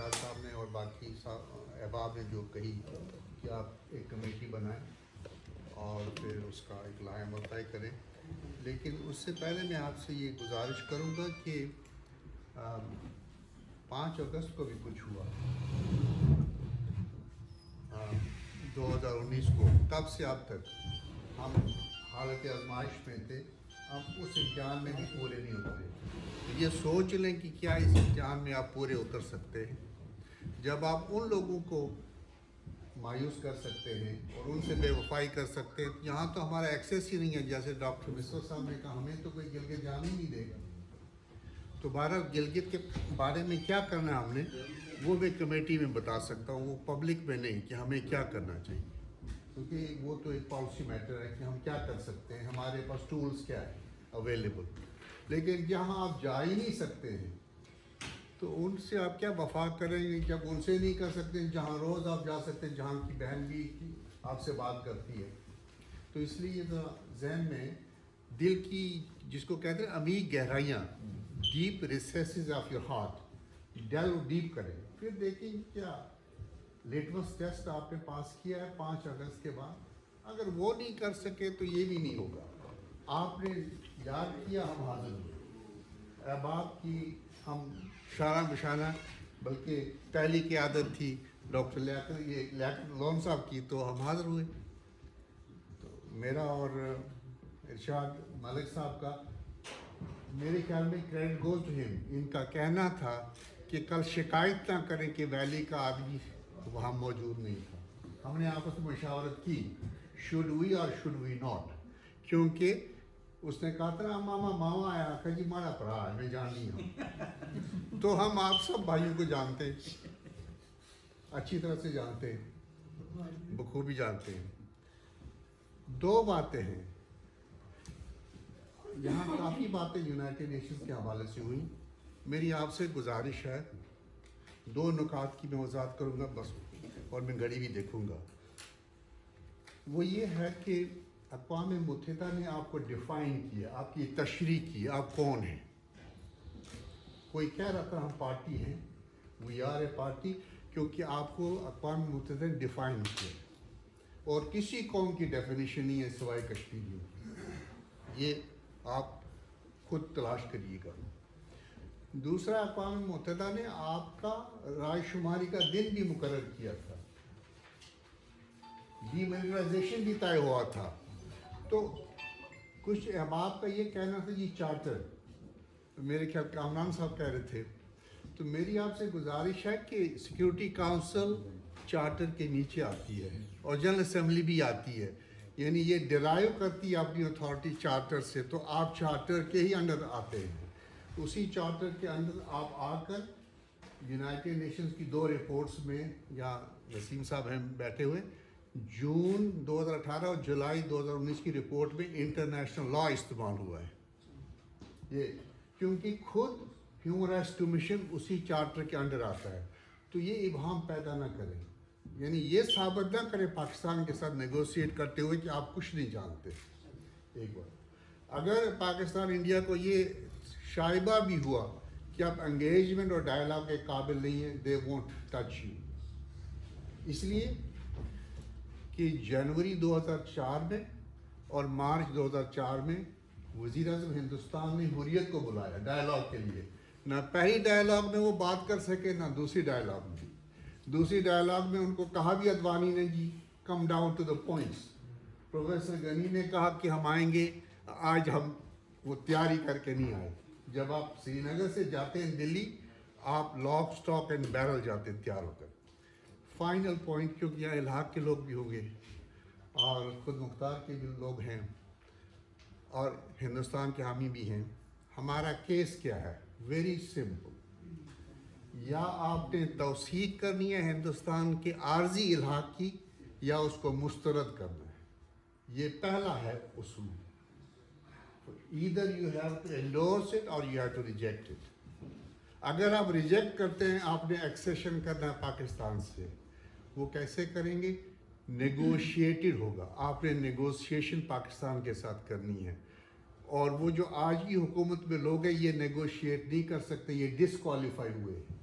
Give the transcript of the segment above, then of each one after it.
فیاض صاحب نے اور باقی احباب نے جو کہی کہ آپ ایک کمیٹی بنائیں اور پھر اس کا ایک لائحہ عمل طے کریں، لیکن اس سے پہلے میں آپ سے یہ گزارش کروں گا کہ 5 اگست کو بھی کچھ ہوا 2019 کو، تب سے اب تک ہم حالت آزمائش میں تھے، ہم اس امتحان میں بھی پورے نہیں اترے۔ یہ سوچ لیں کہ کیا اس امتحان میں آپ پورے اتر سکتے ہیں؟ جب آپ ان لوگوں کو مایوس کر سکتے ہیں اور ان سے بے وفائی کر سکتے ہیں، یہاں تو ہمارا ایکسیس ہی نہیں ہے، جیسے ڈاکٹر مصر صاحب نے کہا ہمیں تو کوئی گلگت جانے ہی نہیں دے گا۔ تو بہرحال گلگت کے بارے میں کیا کرنا ہے ہم نے، وہ میں کمیٹی میں بتا سکتا ہوں، وہ پبلک میں نہیں کہ ہمیں کیا کرنا چاہیے، کیونکہ وہ تو ایک پالیسی میٹر ہے کہ ہم کیا کر سکتے ہیں، ہمارے پاس ٹولز کیا ہے اویلیبل۔ لیکن جہاں آپ جا ہی نہیں سکتے ہیں تو ان سے آپ کیا وفا کریں گے جب ان سے نہیں کر سکتے، جہاں روز آپ جا سکتے ہیں، جہاں کی بہن بھی آپ سے بات کرتی ہے۔ تو اس لیے ذرا ذہن میں دل کی جس کو کہتے ہیں عمیق گہرائیاں، deep recesses of your heart, delve deep کریں، پھر دیکھیں کیا لیٹمس ٹیسٹ آپ نے پاس کیا ہے 5 اگست کے بعد۔ اگر وہ نہیں کر سکے تو یہ بھی نہیں ہوگا، آپ نے یاد کیا ہم حاضر ہوئے، احباب کی ہم شانہ بشانہ، بلکہ پہلی قیادت تھی ڈاکٹر لیاقت لون صاحب کی، تو ہم حاضر ہوئے۔ تو میرا اور ارشاد ملک صاحب کا میرے خیال میں کریڈٹ گوز ٹو ہم، ان کا کہنا تھا کہ کل شکایت نہ کریں کہ ویلی کا آدمی وہاں موجود نہیں تھا۔ ہم نے آپس میں مشاورت کی شوڈ وی اور شوڈ وی ناٹ، کیونکہ اس نے کہا تھا ماما آیا کہ جی مارا پڑا ہے میں جانی ہوں۔ تو ہم آپ سب بھائیوں کو جانتے ہیں، اچھی طرح سے جانتے ہیں، بخوبی جانتے ہیں۔ 2 باتیں ہیں یہاں، کافی باتیں یونائٹڈ نیشنز کے حوالے سے ہوئی، میری آپ سے گزارش ہے 2 نکات کی میں وضاحت کروں گا بس، اور میں گھڑی بھی دیکھوں گا۔ وہ یہ ہے کہ اقوام متحدہ نے آپ کو ڈیفائن کیا، آپ کی تشریح کی، آپ کون ہیں۔ کوئی کہہ رہا تھا ہم پارٹی ہیں، وی آر اے پارٹی، کیونکہ آپ کو اقوام متحدہ نے ڈیفائن کیا، اور کسی قوم کی ڈیفینیشن نہیں ہے سوائے کشمیریوں کی، یہ آپ خود تلاش کریے گا۔ دوسرا، اقوام متحدہ نے آپ کا رائے شماری کا دن بھی مقرر کیا تھا، ڈی ملٹرائزیشن بھی طے ہوا تھا۔ تو کچھ احباب کا یہ کہنا تھا جی چارٹر، میرے خیال کامران صاحب کہہ رہے تھے، تو میری آپ سے گزارش ہے کہ سیکیورٹی کاؤنسل چارٹر کے نیچے آتی ہے اور جنرل اسمبلی بھی آتی ہے، یعنی یہ ڈرائیو کرتی ہے اپنی اتھارٹی چارٹر سے، تو آپ چارٹر کے ہی انڈر آتے ہیں۔ اسی چارٹر کے اندر آپ آ کر یونائٹڈ نیشنز کی 2 رپورٹس میں، یا وسیم صاحب ہیں بیٹھے ہوئے، جون 2018 اور جولائی 2019 کی رپورٹ میں انٹرنیشنل لا استعمال ہوا ہے، یہ کیونکہ خود ہیومن رائٹس کمیشن اسی چارٹر کے انڈر آتا ہے۔ تو یہ ابہام پیدا نہ کریں، یعنی یہ ثابت نہ کریں پاکستان کے ساتھ نیگوشیٹ کرتے ہوئے کہ آپ کچھ نہیں جانتے۔ ایک بات، اگر پاکستان انڈیا کو یہ شائبہ بھی ہوا کہ آپ انگیجمنٹ اور ڈائلاگ کے قابل نہیں ہیں، دے وونٹ ٹچ یو، اس لیے کہ جنوری 2004 میں اور مارچ 2004 میں وزیر اعظم ہندوستان نے حریت کو بلایا ڈائلاگ کے لیے، نہ پہلی ڈائلاگ میں وہ بات کر سکے نہ دوسری ڈائلاگ میں۔ دوسری ڈائلاگ میں ان کو کہا بھی اڈوانی نے ji come down to the points, professor Ghani نے کہا کہ ہم آئیں گے، آج ہم وہ تیاری کر کے نہیں آئے۔ جب آپ سری نگر سے جاتے ہیں دلی، آپ لاک سٹاک اینڈ بیرل جاتے ہیں تیار ہو کر۔ فائنل پوائنٹ، کیونکہ یہاں الحاق کے لوگ بھی ہوں گے اور خود مختار کے بھی لوگ ہیں اور ہندوستان کے حامی بھی ہیں، ہمارا کیس کیا ہے؟ ویری سمپل، یا آپ نے توثیق کرنی ہے ہندوستان کے عارضی الحاق کی، یا اس کو مسترد کرنا ہے، یہ پہلا ہے اصول۔ either you have to endorse it or you have to reject it۔ اگر آپ ریجیکٹ کرتے ہیں، آپ نے ایکسیشن کرنا ہے پاکستان سے، وہ کیسے کریں گے؟ نیگوشیٹڈ ہوگا، آپ نے نیگوشیشن پاکستان کے ساتھ کرنی ہے، اور وہ جو آج کی حکومت میں لوگ ہیں یہ نیگوشیٹ نہیں کر سکتے، یہ ڈسکوالیفائی ہوئے ہیں،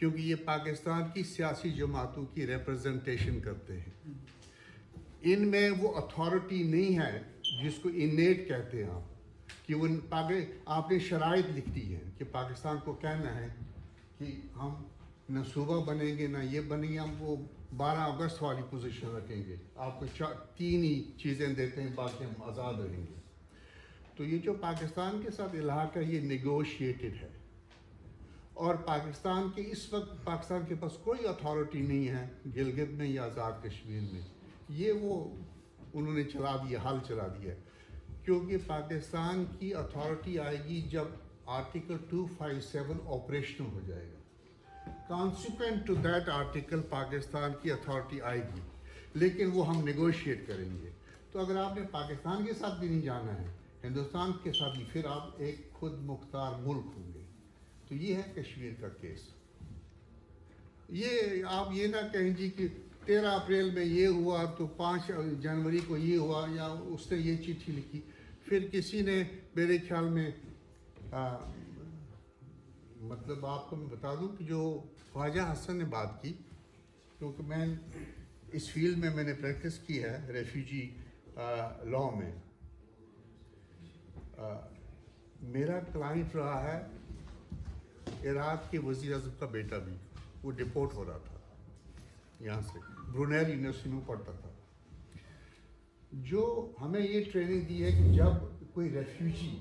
کیونکہ یہ پاکستان کی سیاسی جماعتوں کی ریپرزنٹیشن کرتے ہیں. ان میں وہ اتھارٹی نہیں ہے جس کو انیٹ کہتے ہیں آپ, کہ وہ آپ نے شرائط لکھ دی ہے کہ پاکستان کو کہنا ہے کہ ہم نہ صوبہ بنیں گے نہ یہ بنیں گے, ہم وہ 12 اگست والی پوزیشن رکھیں گے, آپ کو 3 ہی چیزیں دیتے ہیں باقی ہم آزاد رہیں گے. تو یہ جو پاکستان کے ساتھ الحاق ہے یہ نیگوشیٹڈ ہے, اور پاکستان کے اس وقت پاکستان کے پاس کوئی اتھارٹی نہیں ہے گلگت میں یا آزاد کشمیر میں. یہ وہ انہوں نے چلا دیا, حل چلا دیا, کیونکہ پاکستان کی اتھارٹی آئے گی جب آرٹیکل 257 آپریشنل ہو جائے گا. Consequent to that article Pakistan کی اتھارٹی آئے گی, لیکن وہ ہم نیگوشیٹ کریں گے. تو اگر آپ نے پاکستان کے ساتھ بھی نہیں جانا ہے, ہندوستان کے ساتھ بھی, پھر آپ ایک خود مختار ملک ہوں گے. تو یہ ہے کشمیر کا کیس. یہ آپ یہ نہ کہیں جی کہ 13 اپریل میں یہ ہوا تو 5 جنوری کو یہ ہوا, یا اس نے یہ چٹھی لکھی. پھر کسی نے میرے خیال میں مطلب آپ کو میں بتا دوں کہ جو خواجہ حسن نے بات کی, کیونکہ میں اس فیلڈ میں نے پریکٹس کی ہے ریفیوجی لاء میں. میرا کلائنٹ رہا ہے عراق کے وزیر اعظم کا بیٹا بھی, وہ ڈپورٹ ہو رہا تھا یہاں سے, برونیل یونیورسٹی میں پڑھتا تھا. جو ہمیں یہ ٹریننگ دی ہے کہ جب کوئی ریفیوجی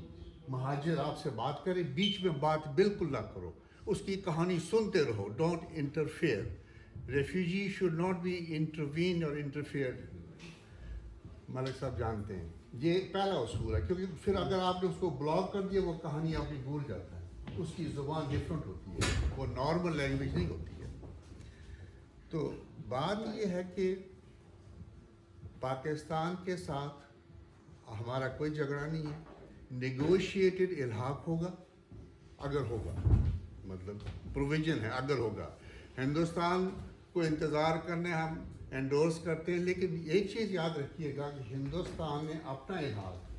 مہاجر آپ سے بات کرے, بیچ میں بات بالکل نہ کرو, اس کی کہانی سنتے رہو, don't interfere. Refugee should not be intervene اور انٹرفیئر. ملک صاحب جانتے ہیں یہ پہلا اصول ہے, کیونکہ پھر اگر آپ نے اس کو بلاک کر دیا وہ کہانی آپ کی بھول جاتا ہے. اس کی زبان ڈفرینٹ ہوتی ہے, وہ نارمل لینگویج نہیں ہوتی ہے. تو بات یہ ہے کہ پاکستان کے ساتھ ہمارا کوئی جھگڑا نہیں ہے. نیگوشیٹڈ الحاق ہوگا اگر ہوگا, مطلب پروویژن ہے اگر ہوگا. ہندوستان کو انتظار کرنے ہم انڈورس کرتے ہیں, لیکن ایک چیز یاد رکھیے گا کہ ہندوستان نے اپنا الحاق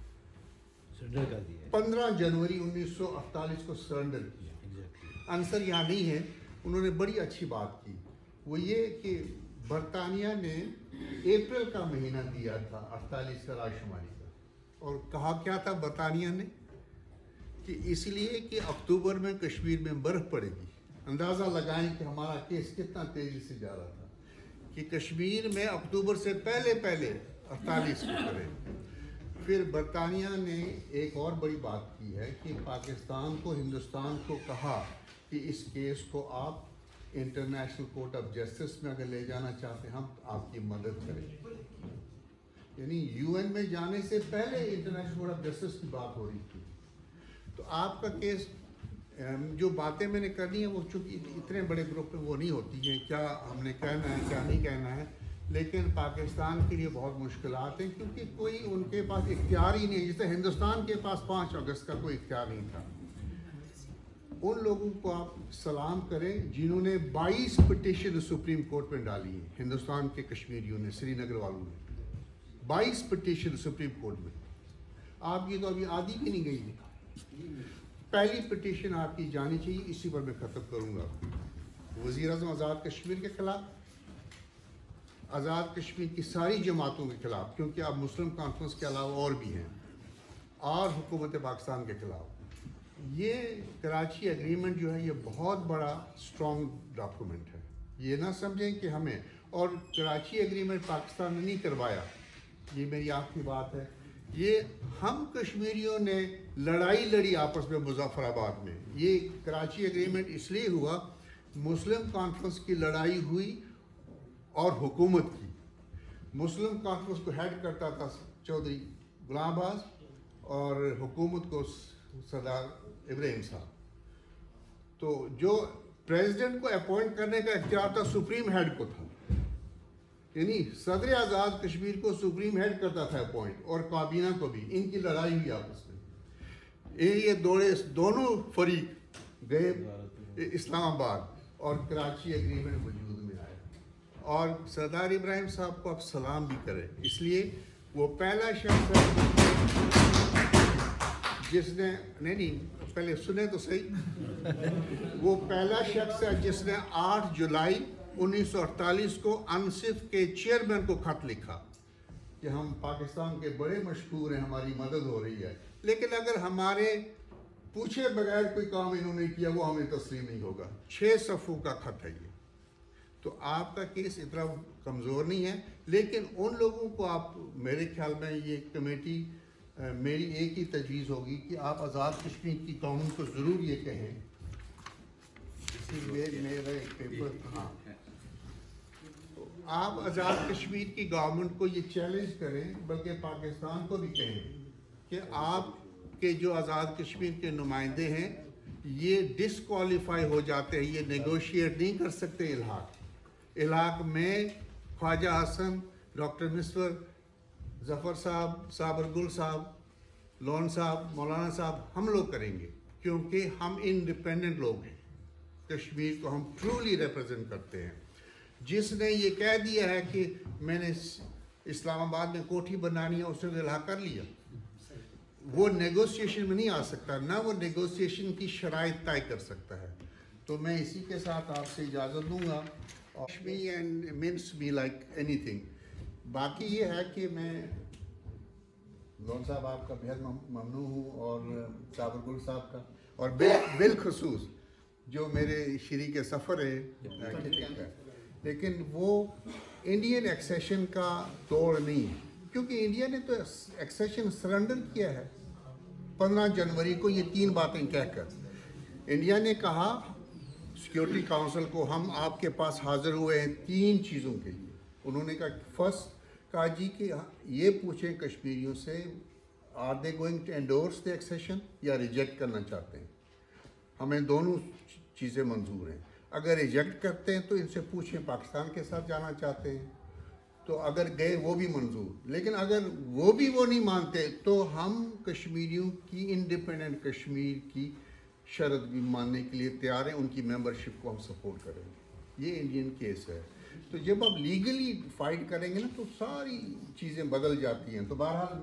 15 جنوری 1948 کو سرنڈر کیا. انصر یہاں نہیں ہے, انہوں نے بڑی اچھی بات کی, وہ یہ کہ برطانیہ نے اپریل کا مہینہ دیا تھا 48 کا رائے شماری کا, اور کہا کیا تھا برطانیہ نے کہ اس لیے کہ اکتوبر میں کشمیر میں برف پڑے گی. اندازہ لگائیں کہ ہمارا کیس کتنا تیزی سے جا رہا تھا کہ کشمیر میں اکتوبر سے پہلے 48 کو کرے. پھر برطانیہ نے ایک اور بڑی بات کی ہے کہ پاکستان کو, ہندوستان کو کہا کہ اس کیس کو آپ انٹرنیشنل کورٹ آف جسٹس میں اگر لے جانا چاہتے ہیں ہم آپ کی مدد کریں. یعنی یو این میں جانے سے پہلے انٹرنیشنل کورٹ آف جسٹس کی بات ہو رہی تھی. تو آپ کا کیس, جو باتیں میں نے کرنی ہیں وہ چونکہ اتنے بڑے گروپ میں وہ نہیں ہوتی ہیں, کیا ہم نے کہنا ہے کیا نہیں کہنا ہے, لیکن پاکستان کے لیے بہت مشکلات ہیں کیونکہ کوئی ان کے پاس اختیار ہی نہیں, جیسے ہندوستان کے پاس 5 اگست کا کوئی اختیار نہیں تھا. ان لوگوں کو آپ سلام کریں جنہوں نے 22 پٹیشن سپریم کورٹ میں ڈالی ہیں. ہندوستان کے کشمیریوں نے, سری نگر والوں نے 22 پٹیشن سپریم کورٹ میں. آپ کی تو ابھی آدھی بھی نہیں گئی. پہلی پٹیشن آپ کی جانی چاہیے, اسی پر میں ختم کروں گا. وزیر اعظم آزاد کشمیر کے خلاف, آزاد کشمیر کی ساری جماعتوں کے خلاف, کیونکہ اب مسلم کانفرنس کے علاوہ اور بھی ہیں, اور حکومت پاکستان کے خلاف. یہ کراچی ایگریمنٹ جو ہے یہ بہت بڑا اسٹرانگ ڈاکومنٹ ہے. یہ نہ سمجھیں کہ ہمیں, اور کراچی ایگریمنٹ پاکستان نے نہیں کروایا, یہ میری آخری بات ہے. یہ ہم کشمیریوں نے لڑائی لڑی آپس میں مظفر آباد میں. یہ کراچی ایگریمنٹ اس لیے ہوا, مسلم کانفرنس کی لڑائی ہوئی اور حکومت کی. مسلم کانفرنس کو ہیڈ کرتا تھا چودھری غلام عباس, اور حکومت کو سردار ابراہیم صاحب. تو جو پریزیڈنٹ کو اپوائنٹ کرنے کا اختیار تھا سپریم ہیڈ کو تھا, یعنی صدر آزاد کشمیر کو سپریم ہیڈ کرتا تھا اپوائنٹ, اور کابینہ کو بھی. ان کی لڑائی ہوئی آپس میں. یہ دونوں فریق گئے اسلام آباد, اور کراچی ایگریمنٹ وجود میں آیا. اور سردار ابراہیم صاحب کو اب سلام بھی کریں, اس لیے وہ پہلا شخص ہے جس نے نہیں پہلے سنے تو صحیح، وہ پہلا شخص ہے جس نے 8 جولائی 1948 کو انصف کے چیئرمین کو خط لکھا کہ ہم پاکستان کے بڑے مشکور ہیں، ہماری مدد ہو رہی ہے، لیکن اگر ہمارے پوچھے بغیر کوئی کام انہوں نے کیا وہ ہمیں تسلیم نہیں ہوگا۔ 6 صفحوں کا خط ہے یہ۔ تو آپ کا کیس اتنا کمزور نہیں ہے، لیکن ان لوگوں کو آپ، میرے خیال میں یہ کمیٹی، میری ایک ہی تجویز ہوگی کہ آپ آزاد کشمیر کی قوم کو ضرور یہ کہیں، میرا ایک پیپر، ہاں، آپ آزاد کشمیر کی گورنمنٹ کو یہ چیلنج کریں، بلکہ پاکستان کو بھی کہیں کہ آپ کے جو آزاد کشمیر کے نمائندے ہیں یہ ڈسکوالیفائی ہو جاتے ہیں، یہ نیگوشیٹ نہیں کر سکتے الحاق میں خواجہ حسن، ڈاکٹر مصور، ظفر صاحب، صابر گل صاحب، لون صاحب، مولانا صاحب، ہم لوگ کریں گے، کیونکہ ہم انڈیپینڈنٹ لوگ ہیں، کشمیر کو ہم ٹرولی ریپرزینٹ کرتے ہیں۔ جس نے یہ کہہ دیا ہے کہ میں نے اسلام آباد میں کوٹھی بنانی ہے، اس نے الحاق کر لیا، وہ نیگوسیشن میں نہیں آ سکتا، نہ وہ نیگوسیشن کی شرائط طے کر سکتا ہے۔ تو میں اسی کے ساتھ آپ سے اجازت دوں گا، and means me like anything۔ باقی یہ ہے کہ میں لون صاحب آپ کا بہت ممنون ہوں، اور صابر گل صاحب کا، اور بالخصوص جو میرے شریک سفر ہے، لیکن وہ انڈین ایکسیشن کا دوڑ نہیں ہے، کیونکہ انڈیا نے تو ایکسیشن سرنڈر کیا ہے 15 جنوری کو، یہ 3 باتیں کہہ کر انڈیا نے کہا سیکیورٹی کاؤنسل کو، ہم آپ کے پاس حاضر ہوئے ہیں 3 چیزوں کے لیے۔ انہوں نے کہا فرسٹ، کہا جی کہ یہ پوچھیں کشمیریوں سے are they going to endorse the accession یا ریجیکٹ کرنا چاہتے ہیں، ہمیں دونوں چیزیں منظور ہیں۔ اگر ریجیکٹ کرتے ہیں تو ان سے پوچھیں پاکستان کے ساتھ جانا چاہتے ہیں، تو اگر گئے وہ بھی منظور، لیکن اگر وہ نہیں مانتے تو ہم کشمیریوں کی انڈیپینڈنٹ کشمیر کی شرط بھی ماننے کے لیے تیار ہیں، ان کی ممبرشپ کو ہم سپورٹ کریں گے۔ یہ انڈین کیس ہے، تو جب آپ لیگلی فائٹ کریں گے نا تو ساری چیزیں بدل جاتی ہیں۔ تو بہرحال